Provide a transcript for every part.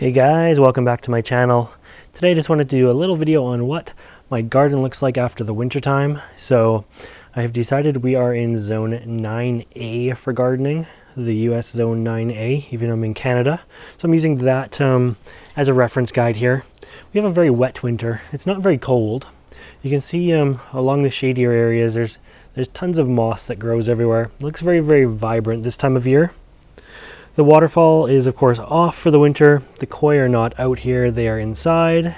Hey guys, welcome back to my channel. Today I just wanted to do a little video on what my garden looks like after the winter time. So I have decided we are in zone 9A for gardening, the US zone 9A, even though I'm in Canada. So I'm using that as a reference guide here. We have a very wet winter. It's not very cold. You can see along the shadier areas there's tons of moss that grows everywhere. It looks very, very vibrant this time of year. The waterfall is of course off for the winter. The koi are not out here, they are inside.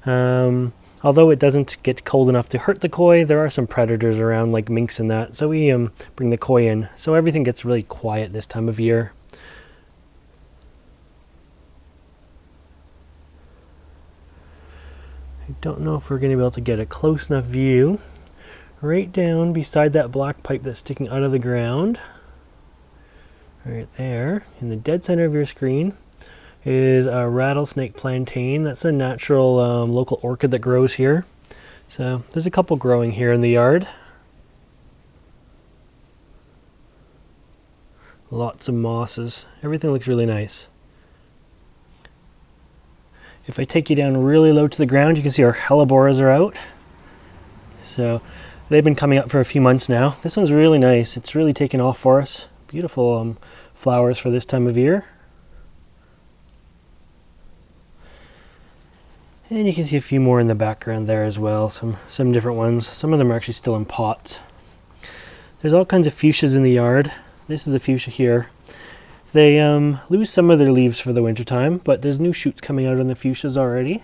Although it doesn't get cold enough to hurt the koi, there are some predators around like minks and that, so we bring the koi in. So everything gets really quiet this time of year. I don't know if we're going to be able to get a close enough view. Right down beside that black pipe that's sticking out of the ground, right there, in the dead center of your screen, is a rattlesnake plantain. That's a natural local orchid that grows here. So there's a couple growing here in the yard. Lots of mosses. Everything looks really nice. If I take you down really low to the ground, you can see our helleborus are out. So they've been coming up for a few months now. This one's really nice. It's really taken off for us. Beautiful flowers for this time of year. And you can see a few more in the background there as well. Some different ones. Some of them are actually still in pots. There's all kinds of fuchsias in the yard. This is a fuchsia here. They lose some of their leaves for the winter time, but there's new shoots coming out on the fuchsias already.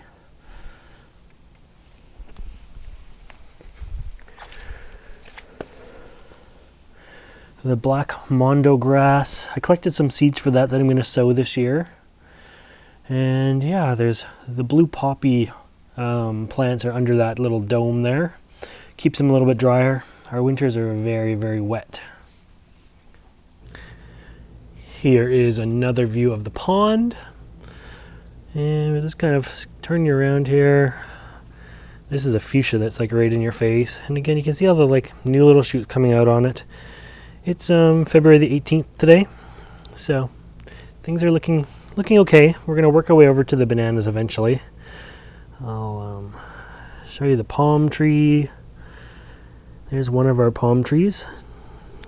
The black mondo grass. I collected some seeds for that I'm going to sow this year. And yeah, there's the blue poppy plants are under that little dome there. Keeps them a little bit drier. Our winters are very, very wet. Here is another view of the pond. And we'll just kind of turn you around here. This is a fuchsia that's like right in your face. And again, you can see all the like new little shoots coming out on it. It's February the 18th today, so things are looking okay. We're going to work our way over to the bananas eventually. I'll show you the palm tree. There's one of our palm trees.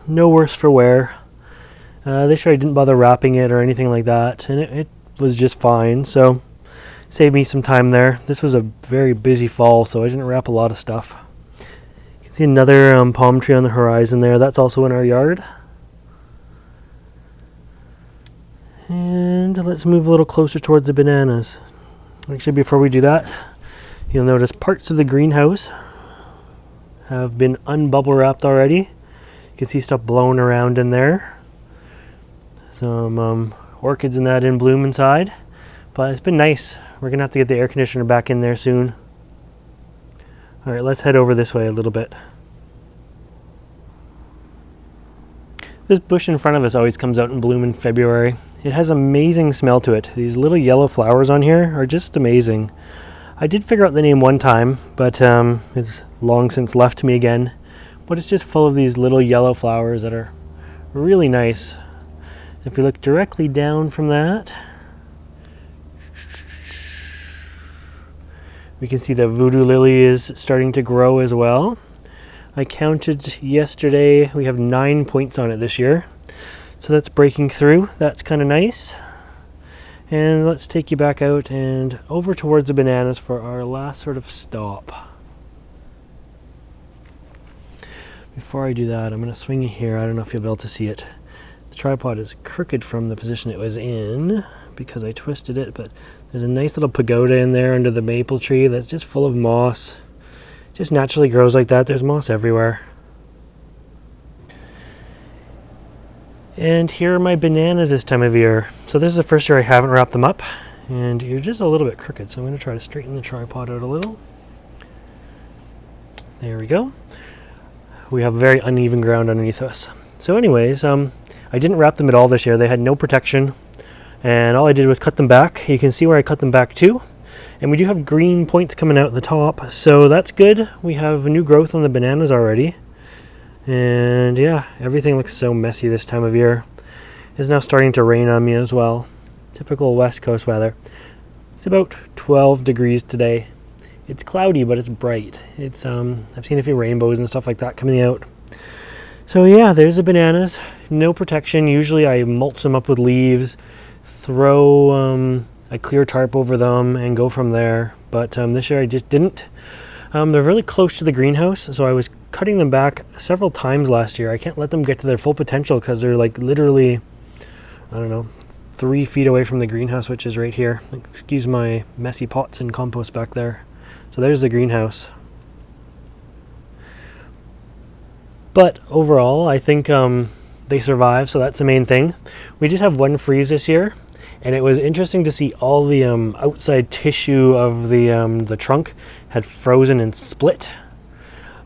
No worse for wear. This year I didn't bother wrapping it or anything like that, and it was just fine, so saved me some time there. This was a very busy fall, so I didn't wrap a lot of stuff. See another palm tree on the horizon there. That's also in our yard. And let's move a little closer towards the bananas. Actually, before we do that, you'll notice parts of the greenhouse have been unbubble wrapped already. You can see stuff blowing around in there. Some orchids and that in bloom inside. But it's been nice. We're going to have to get the air conditioner back in there soon. Alright, let's head over this way a little bit. This bush in front of us always comes out in bloom in February. It has amazing smell to it. These little yellow flowers on here are just amazing. I did figure out the name one time, but it's long since left me again. But it's just full of these little yellow flowers that are really nice. If you look directly down from that, we can see that Voodoo Lily is starting to grow as well. I counted yesterday, we have 9 points on it this year. So that's breaking through, that's kind of nice. And let's take you back out and over towards the bananas for our last sort of stop. Before I do that, I'm going to swing you here. I don't know if you'll be able to see it. The tripod is crooked from the position it was in because I twisted it, but there's a nice little pagoda in there under the maple tree that's just full of moss. Just naturally grows like that. There's moss everywhere. And here are my bananas this time of year. So this is the first year I haven't wrapped them up, and you're just a little bit crooked, so I'm going to try to straighten the tripod out a little. There we go. We have very uneven ground underneath us. So anyways, I didn't wrap them at all this year. They had no protection, and all I did was cut them back. You can see where I cut them back to. And we do have green points coming out at the top, so that's good. We have new growth on the bananas already. And yeah, everything looks so messy this time of year. It's now starting to rain on me as well. Typical West Coast weather. It's about 12 degrees today. It's cloudy, but it's bright. It's I've seen a few rainbows and stuff like that coming out. So yeah, there's the bananas. No protection. Usually I mulch them up with leaves, throw a clear tarp over them, and go from there. But this year I just didn't. They're really close to the greenhouse, so I was cutting them back several times last year. I can't let them get to their full potential because they're like literally, I don't know, 3 feet away from the greenhouse, which is right here. Excuse my messy pots and compost back there. So there's the greenhouse. But overall, I think they survived, so that's the main thing. We did have one freeze this year, and it was interesting to see all the outside tissue of the trunk had frozen and split.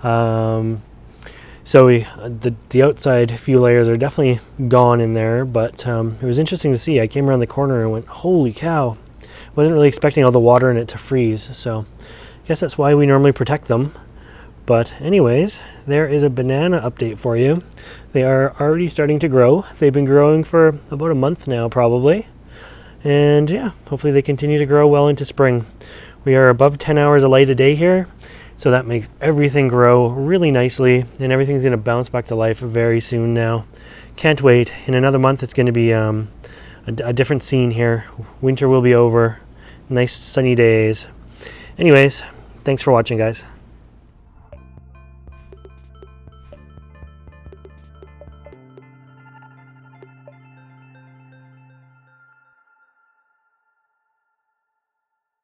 So the outside few layers are definitely gone in there, but it was interesting to see. I came around the corner and went, holy cow. Wasn't really expecting all the water in it to freeze, so I guess that's why we normally protect them. But anyways, there is a banana update for you. They are already starting to grow. They've been growing for about a month now, probably. And yeah, hopefully they continue to grow well into spring. We are above 10 hours of light a day here, so that makes everything grow really nicely, and everything's going to bounce back to life very soon now. Can't wait. In another month, it's going to be a different scene here. Winter will be over. Nice sunny days. Anyways, thanks for watching, guys.